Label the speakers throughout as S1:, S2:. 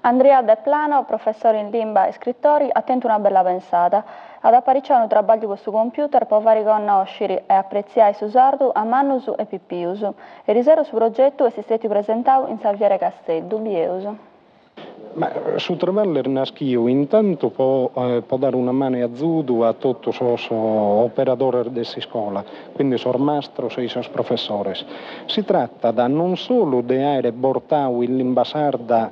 S1: Andrea De Plano, professore in lingua e scrittori, attento una bella pensata. Ad apparicciare un trabalho su computer può fare conoscere e apprezzare su sardo a Mannusu e Pippiusu. Il risero su progetto è stato presentato in Salviere Castello, Bieuso.
S2: Ma su traveller naschio intanto può dare una mano a Zudu a tutti i operatori della scuola, quindi sono mastros e i suoi professori. Si tratta da non solo di avere portato in lingua sarda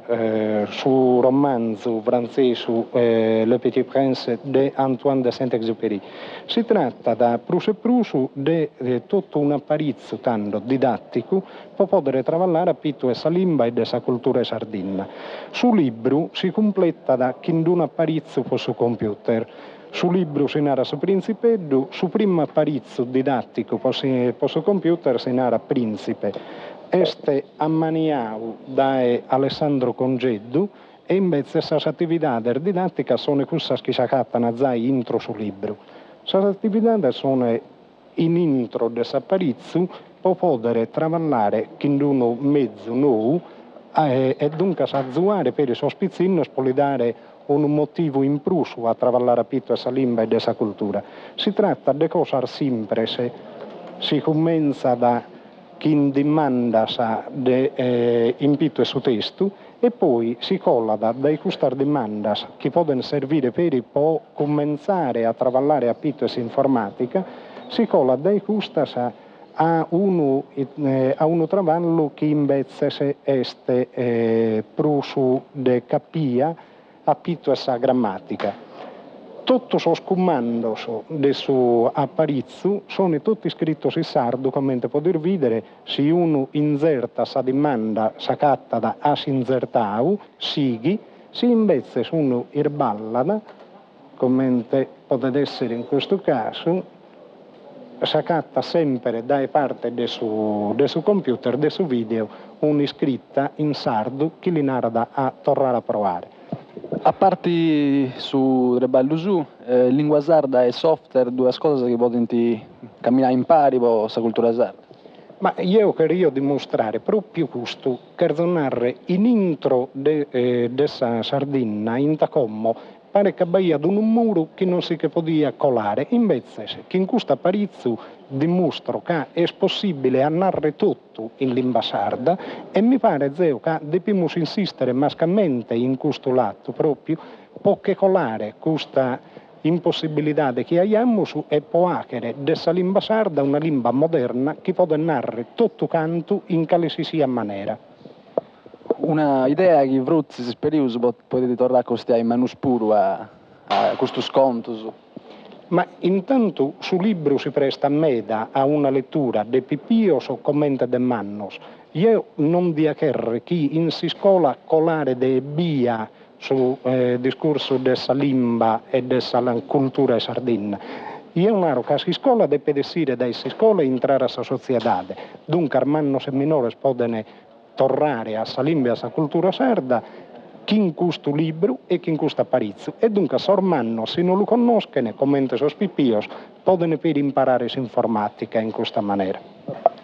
S2: su romanzo francese Le Petit Prince di Antoine de Saint-Exupéry, si tratta da prus e prusu di tutto un apparizzo tanto didattico per poter travallare a pitto questa lingua e questa cultura sardina. Su libro si completa da chindun apparizzo per su computer. Su libro si narra su principeddu, su primo apparizzo didattico per su computer si narra principe. Este ammaniau da Alessandro Congeddu e invece queste attività didattica sono queste che si accattano già intro su libro. Queste attività sono in intro di apparizzo per poter travallare chindun mezzo nuovo e dunque s'azzuare per i sospizzinni per dare un motivo in più a travallare a pitto questa lingua e questa cultura. Si tratta di cose sempre, si comincia da chi dimanda in pitto su testo e poi si colla dai queste domande che possono servire per cominciare a travallare a pitto questa informatica, si colla dai queste a uno traballo che invece è prusu de capia a pitto essa grammatica. Tutti i comandos del suo apparizzo sono tutti scritti in sardo, come potete vedere, se uno inserta sa domanda saccatta da as insertau, sighi, se invece uno irballada, come potete essere in questo caso, saccatta sempre da parte del suo computer, del suo video, un'iscritta in sardo che li narra a tornare a provare.
S3: A parte su Reballo Su, lingua sarda e software, due cose che possono camminare in pari con questa cultura sarda.
S2: Ma io voglio dimostrare proprio questo, che narrare in intro dessa sardina, in tacommo, pare che abbia ad un muro che non si podia colare, invece che in questo apparizzo dimostro che è possibile narrare tutto in lingua sarda e mi pare zio che dobbiamo insistere mascalmente in questo lato proprio perché colare questa impossibilità che abbiamo e può essere dessa lingua sarda una lingua moderna che può narrare tutto canto in qualsiasi maniera.
S3: Una idea che fruzzi si speriuso potete tornare a costare in manuspuro a questo sconto.
S2: Ma intanto sul libro si presta meda a una lettura de Pippios o commenta de Mannos. Io non diacherre chi in si scuola colare de Bia su discorso dessa lingua e dessa cultura sardina. Io naro che si scuola deve essere da essa scuola entrare a sa società. Dunque armannos e minores possono tornare a sa lingua e a sa cultura sarda chi in questo libro e chi in questo apparizzo. E dunque sormanno, se non lo conoscono, come sono Pippios, possono per imparare l'informatica in questa maniera.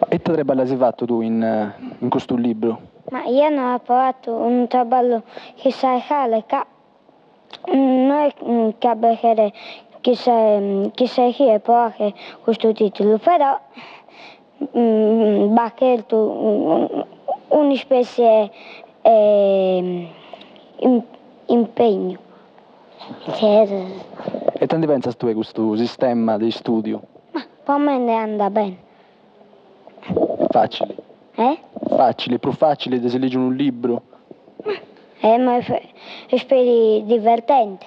S3: E te tre hai fatto tu in questo libro?
S4: Ma io non ho provato un traballo che sai fare, non è che chissà chi è provare questo titolo, però va scelto una specie impegno.
S3: E te ne pensi tu di questo sistema di studio?
S4: Ma per me ne anda bene.
S3: Facile? Facile, più facile di se legge un libro?
S4: Ma speri divertente.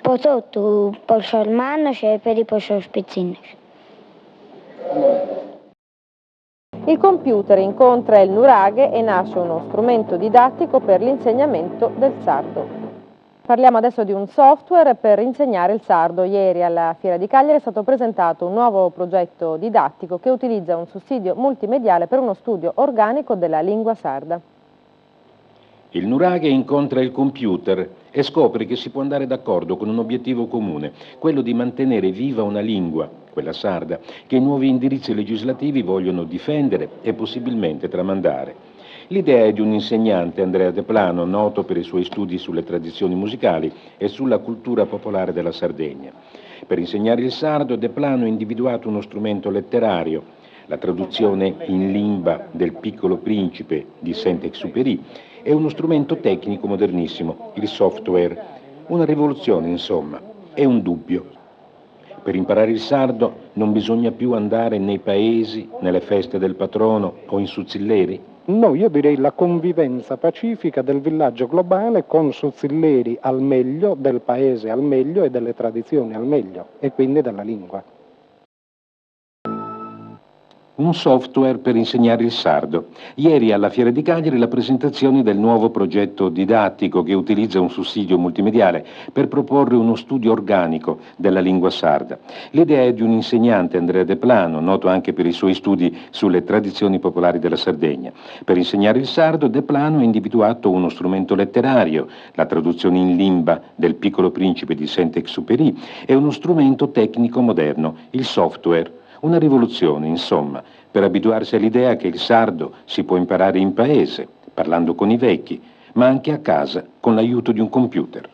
S4: Per tutto, per il mano e per i spizzini.
S5: Il computer incontra il nuraghe e nasce uno strumento didattico per l'insegnamento del sardo. Parliamo adesso di un software per insegnare il sardo. Ieri alla Fiera di Cagliari è stato presentato un nuovo progetto didattico che utilizza un sussidio multimediale per uno studio organico della lingua sarda.
S6: Il nuraghe incontra il computer e scopre che si può andare d'accordo con un obiettivo comune, quello di mantenere viva una lingua, quella sarda, che i nuovi indirizzi legislativi vogliono difendere e possibilmente tramandare. L'idea è di un insegnante, Andrea De Plano, noto per i suoi studi sulle tradizioni musicali e sulla cultura popolare della Sardegna. Per insegnare il sardo, De Plano ha individuato uno strumento letterario, la traduzione in limba del Piccolo Principe di Saint-Exupéry, e uno strumento tecnico modernissimo, il software. Una rivoluzione, insomma, e un dubbio. Per imparare il sardo non bisogna più andare nei paesi, nelle feste del patrono o in Suzzilleri?
S2: No, io direi la convivenza pacifica del villaggio globale con Suzzilleri al meglio, del paese al meglio e delle tradizioni al meglio, e quindi della lingua.
S6: Un software per insegnare il sardo. Ieri alla Fiera di Cagliari la presentazione del nuovo progetto didattico che utilizza un sussidio multimediale per proporre uno studio organico della lingua sarda. L'idea è di un insegnante, Andrea De Plano, noto anche per i suoi studi sulle tradizioni popolari della Sardegna. Per insegnare il sardo, De Plano ha individuato uno strumento letterario, la traduzione in limba del Piccolo Principe di Saint-Exupéry, e uno strumento tecnico moderno, il software. Una rivoluzione, insomma, per abituarsi all'idea che il sardo si può imparare in paese, parlando con i vecchi, ma anche a casa con l'aiuto di un computer.